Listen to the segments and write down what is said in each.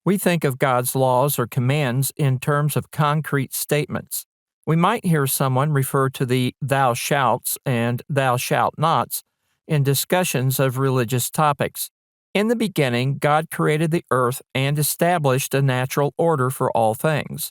We think of God's laws or commands in terms of concrete statements. We might hear someone refer to the thou shalts and thou shalt nots in discussions of religious topics. In the beginning, God created the earth and established a natural order for all things.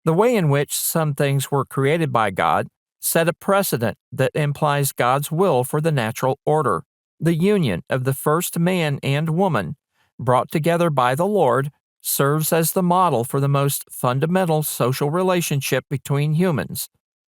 The way in which some things were created by God set a precedent that implies God's will for the natural order. The union of the first man and woman, brought together by the Lord, serves as the model for the most fundamental social relationship between humans.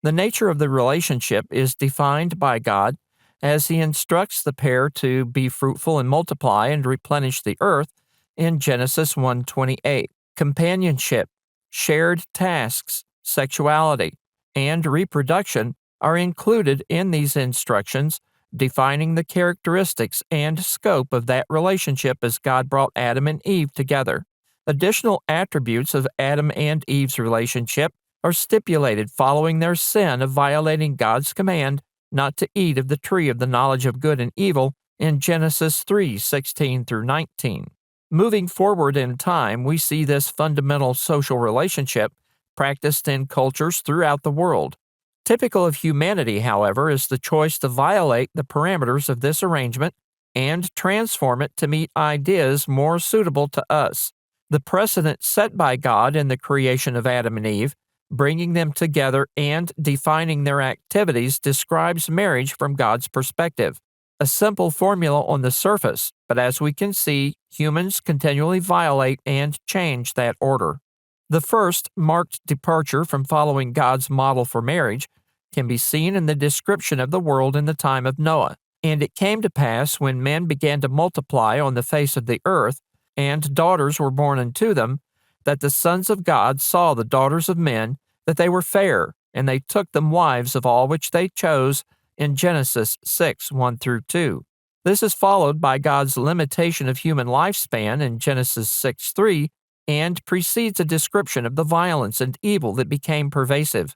The nature of the relationship is defined by God as He instructs the pair to be fruitful and multiply and replenish the earth in Genesis 1:28. Companionship, shared tasks, sexuality, and reproduction are included in these instructions, defining the characteristics and scope of that relationship as God brought Adam and Eve together. Additional attributes of Adam and Eve's relationship are stipulated following their sin of violating God's command not to eat of the tree of the knowledge of good and evil in Genesis 3:16 through 19. Moving forward in time, we see this fundamental social relationship practiced in cultures throughout the world. Typical of humanity, however, is the choice to violate the parameters of this arrangement and transform it to meet ideas more suitable to us. The precedent set by God in the creation of Adam and Eve, bringing them together and defining their activities, describes marriage from God's perspective. A simple formula on the surface, but as we can see, humans continually violate and change that order. The first marked departure from following God's model for marriage can be seen in the description of the world in the time of Noah. And it came to pass, when men began to multiply on the face of the earth, and daughters were born unto them, that the sons of God saw the daughters of men, that they were fair, and they took them wives of all which they chose, in Genesis 6:1 through 2. This is followed by God's limitation of human lifespan in Genesis 6:3, and precedes a description of the violence and evil that became pervasive.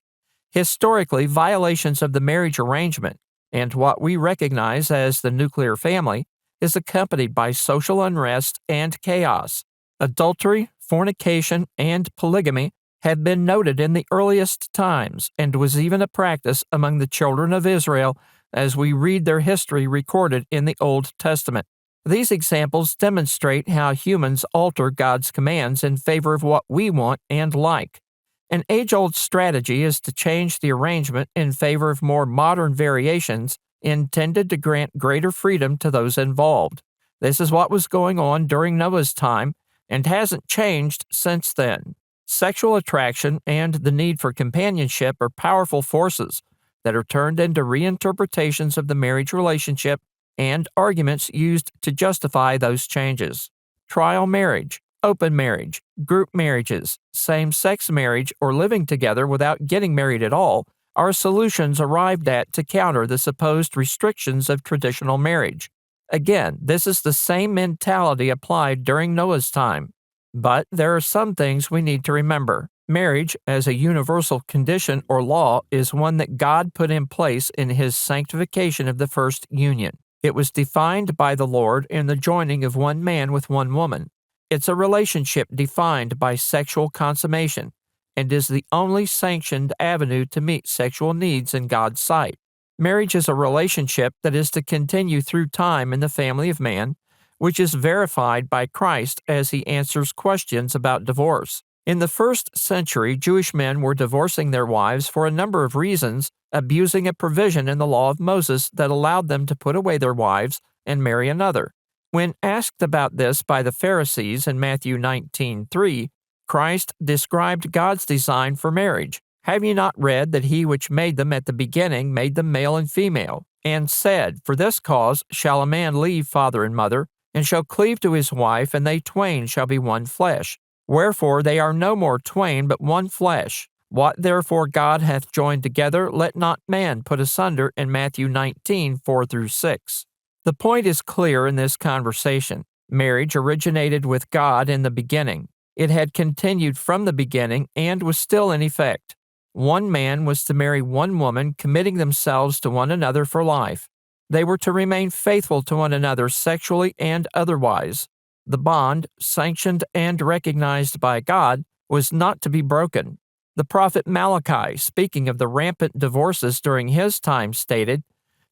Historically, violations of the marriage arrangement, and what we recognize as the nuclear family, is accompanied by social unrest and chaos. Adultery, fornication, and polygamy have been noted in the earliest times, and was even a practice among the children of Israel as we read their history recorded in the Old Testament. These examples demonstrate how humans alter God's commands in favor of what we want and like. An age-old strategy is to change the arrangement in favor of more modern variations intended to grant greater freedom to those involved. This is what was going on during Noah's time and hasn't changed since then. Sexual attraction and the need for companionship are powerful forces that are turned into reinterpretations of the marriage relationship and arguments used to justify those changes. Trial marriage, open marriage, group marriages, same-sex marriage, or living together without getting married at all are solutions arrived at to counter the supposed restrictions of traditional marriage. Again, this is the same mentality applied during Noah's time. But there are some things we need to remember. Marriage, as a universal condition or law, is one that God put in place in His sanctification of the first union. It was defined by the Lord in the joining of one man with one woman. It's a relationship defined by sexual consummation, and is the only sanctioned avenue to meet sexual needs in God's sight. Marriage is a relationship that is to continue through time in the family of man, which is verified by Christ as He answers questions about divorce. In the first century, Jewish men were divorcing their wives for a number of reasons, abusing a provision in the law of Moses that allowed them to put away their wives and marry another. When asked about this by the Pharisees in Matthew 19:3, Christ described God's design for marriage. Have ye not read that He which made them at the beginning made them male and female, and said, For this cause shall a man leave father and mother, and shall cleave to his wife, and they twain shall be one flesh. Wherefore they are no more twain, but one flesh. What therefore God hath joined together, let not man put asunder, in Matthew 19:4 through 6. The point is clear in this conversation. Marriage originated with God in the beginning. It had continued from the beginning and was still in effect. One man was to marry one woman, committing themselves to one another for life. They were to remain faithful to one another sexually and otherwise. The bond, sanctioned and recognized by God, was not to be broken. The prophet Malachi, speaking of the rampant divorces during his time, stated,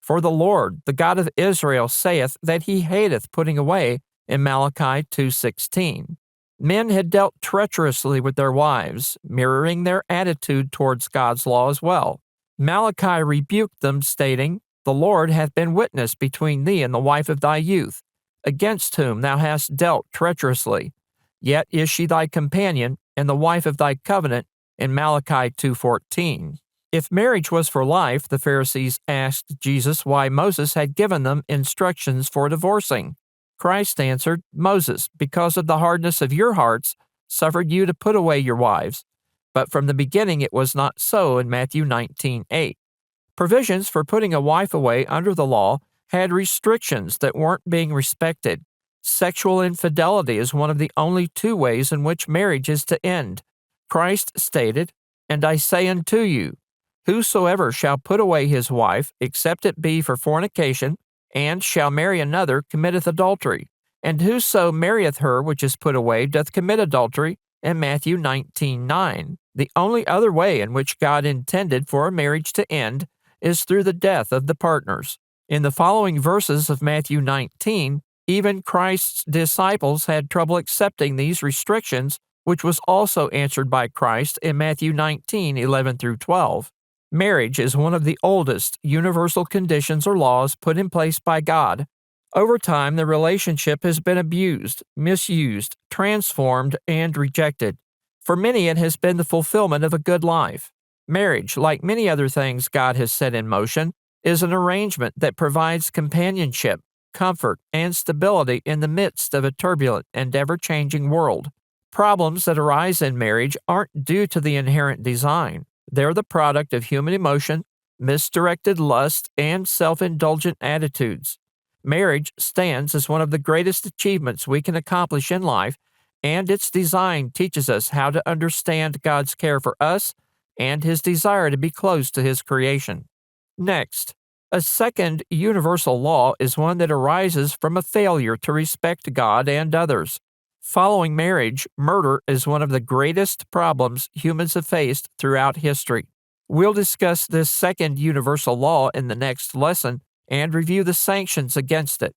"For the Lord, the God of Israel, saith that he hateth putting away," in Malachi 2:16. Men had dealt treacherously with their wives, mirroring their attitude towards God's law as well. Malachi rebuked them, stating, "The Lord hath been witness between thee and the wife of thy youth, against whom thou hast dealt treacherously. Yet is she thy companion, and the wife of thy covenant," in Malachi 2:14. If marriage was for life, the Pharisees asked Jesus why Moses had given them instructions for divorcing. Christ answered, "Moses, because of the hardness of your hearts, suffered you to put away your wives. But from the beginning it was not so," in Matthew 19:8. Provisions for putting a wife away under the law had restrictions that weren't being respected. Sexual infidelity is one of the only two ways in which marriage is to end. Christ stated, "And I say unto you, whosoever shall put away his wife, except it be for fornication, and shall marry another, committeth adultery. And whoso marrieth her which is put away doth commit adultery," in Matthew 19:9. The only other way in which God intended for a marriage to end is through the death of the partners. In the following verses of Matthew 19, even Christ's disciples had trouble accepting these restrictions, which was also answered by Christ in Matthew 19:11-12. Marriage is one of the oldest universal conditions or laws put in place by God. Over time, the relationship has been abused, misused, transformed, and rejected. For many, it has been the fulfillment of a good life. Marriage, like many other things God has set in motion, is an arrangement that provides companionship, comfort, and stability in the midst of a turbulent and ever-changing world. Problems that arise in marriage aren't due to the inherent design. They're the product of human emotion, misdirected lust, and self-indulgent attitudes. Marriage stands as one of the greatest achievements we can accomplish in life, and its design teaches us how to understand God's care for us and His desire to be close to His creation. Next, a second universal law is one that arises from a failure to respect God and others. Following marriage, murder is one of the greatest problems humans have faced throughout history. We'll discuss this second universal law in the next lesson and review the sanctions against it.